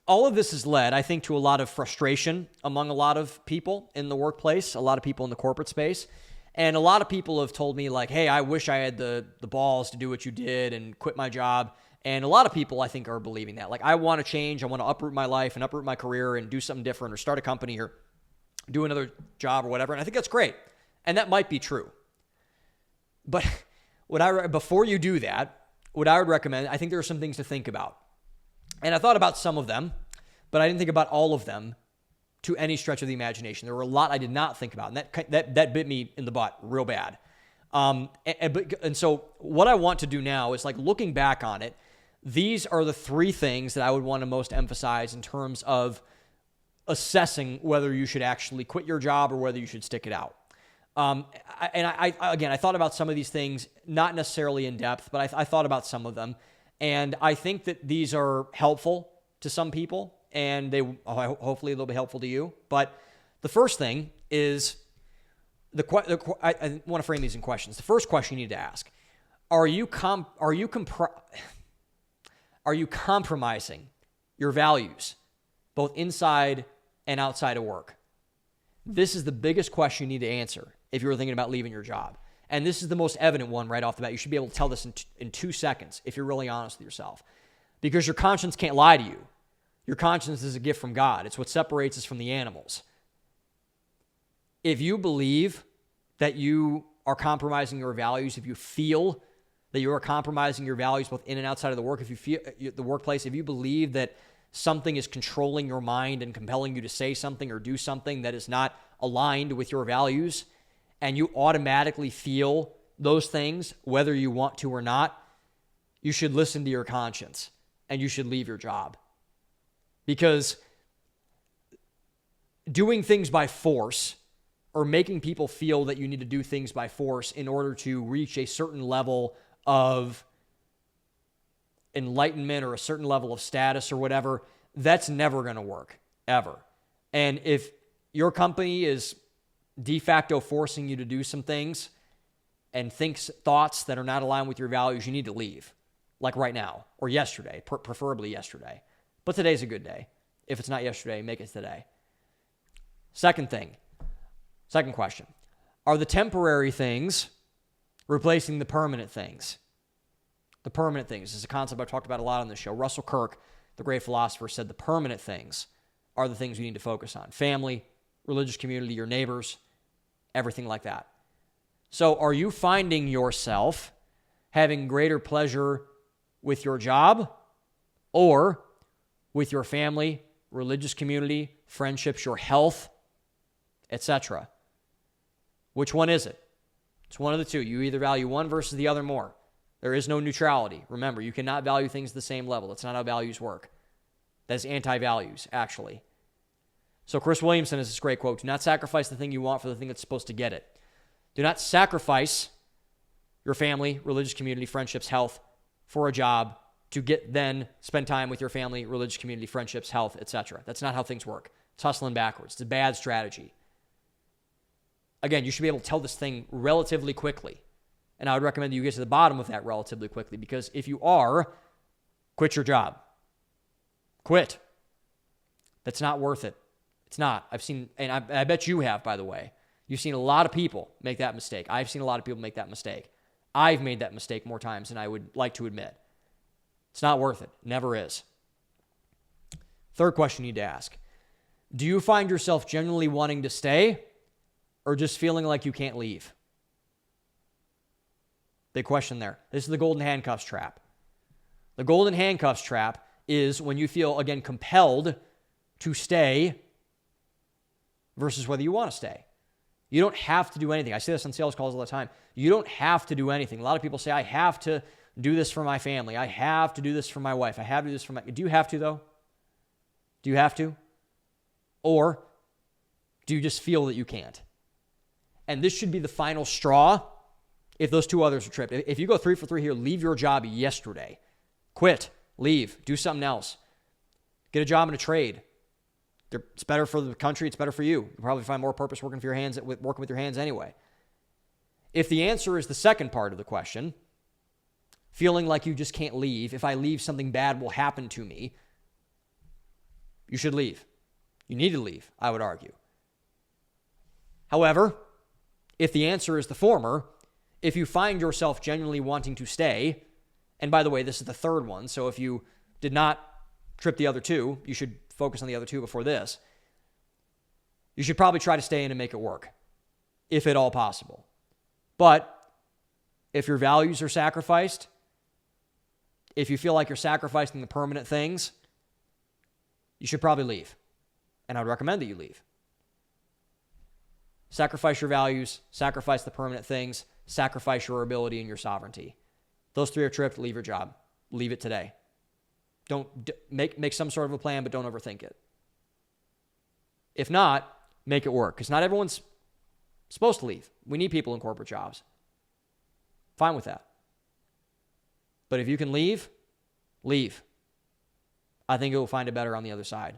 all of this has led, I think, to a lot of frustration among a lot of people in the workplace, a lot of people in the corporate space. And a lot of people have told me like, hey, I wish I had the balls to do what you did and quit my job. And a lot of people, I think, are believing that. Like, I want to change. I want to uproot my life and uproot my career and do something different or start a company or do another job or whatever. And I think that's great. And that might be true. But before you do that, what I would recommend, I think there are some things to think about. And I thought about some of them, but I didn't think about all of them to any stretch of the imagination. There were a lot I did not think about, and that bit me in the butt real bad. And so what I want to do now is, like, looking back on it, these are the three things that I would want to most emphasize in terms of assessing whether you should actually quit your job or whether you should stick it out. I thought about some of these things, not necessarily in depth, but I thought about some of them. And I think that these are helpful to some people, and hopefully they'll be helpful to you. But the first thing is, I want to frame these in questions. The first question you need to ask: Are you compromising your values, both inside and outside of work? This is the biggest question you need to answer if you're thinking about leaving your job. And this is the most evident one right off the bat. You should be able to tell this in 2 seconds if you're really honest with yourself. Because your conscience can't lie to you. Your conscience is a gift from God. It's what separates us from the animals. If you believe that you are compromising your values, if you feel that you are compromising your values both in and outside of the work, if you feel the workplace, if you believe that something is controlling your mind and compelling you to say something or do something that is not aligned with your values, and you automatically feel those things, whether you want to or not, you should listen to your conscience and you should leave your job. Because doing things by force or making people feel that you need to do things by force in order to reach a certain level of enlightenment or a certain level of status or whatever, that's never going to work, ever. And if your company is de facto forcing you to do some things and thinks thoughts that are not aligned with your values, you need to leave, like right now or yesterday, preferably yesterday. But today's a good day. If it's not yesterday, make it today. Second question. Are the temporary things replacing the permanent things? The permanent things is a concept I've talked about a lot on this show. Russell Kirk, the great philosopher, said the permanent things are the things you need to focus on. Family, religious community, your neighbors, everything like that. So are you finding yourself having greater pleasure with your job or with your family, religious community, friendships, your health, etc.? Which one is it? It's one of the two. You either value one versus the other more. There is no neutrality. Remember, you cannot value things at the same level. That's not how values work. That's anti-values, actually. So Chris Williamson has this great quote: do not sacrifice the thing you want for the thing that's supposed to get it. Do not sacrifice your family, religious community, friendships, health for a job to then spend time with your family, religious community, friendships, health, etc. That's not how things work. It's hustling backwards. It's a bad strategy. Again, you should be able to tell this thing relatively quickly. And I would recommend that you get to the bottom of that relatively quickly, because if you are, quit your job. Quit. That's not worth it. It's not. I've seen, and I bet you have, by the way. You've seen a lot of people make that mistake. I've seen a lot of people make that mistake. I've made that mistake more times than I would like to admit. It's not worth it. Never is. Third question you need to ask: do you find yourself genuinely wanting to stay or just feeling like you can't leave? Big question there. This is the golden handcuffs trap. The golden handcuffs trap is when you feel, again, compelled to stay versus whether you want to stay. You don't have to do anything. I say this on sales calls all the time. You don't have to do anything. A lot of people say, I have to do this for my family. I have to do this for my wife. I have to do this for my... Do you have to, though? Do you have to? Or do you just feel that you can't? And this should be the final straw if those two others are tripped. If you go 3 for 3 here, leave your job yesterday. Quit. Leave. Do something else. Get a job in a trade. It's better for the country. It's better for you. You'll probably find more purpose working with your hands anyway. If the answer is the second part of the question, feeling like you just can't leave, if I leave, something bad will happen to me, you should leave. You need to leave, I would argue. However, if the answer is the former, if you find yourself genuinely wanting to stay, and by the way, this is the third one, so if you did not trip the other two, you should focus on the other two before this. You should probably try to stay in and make it work, if at all possible. But if your values are sacrificed, if you feel like you're sacrificing the permanent things, you should probably leave. And I would recommend that you leave. Sacrifice your values, sacrifice the permanent things, sacrifice your ability and your sovereignty. Those three are tripped, leave your job. Leave it today. Don't make some sort of a plan, but don't overthink it. If not, make it work, because not everyone's supposed to leave. We need people in corporate jobs. Fine with that. But if you can leave, leave. I think you'll find it better on the other side.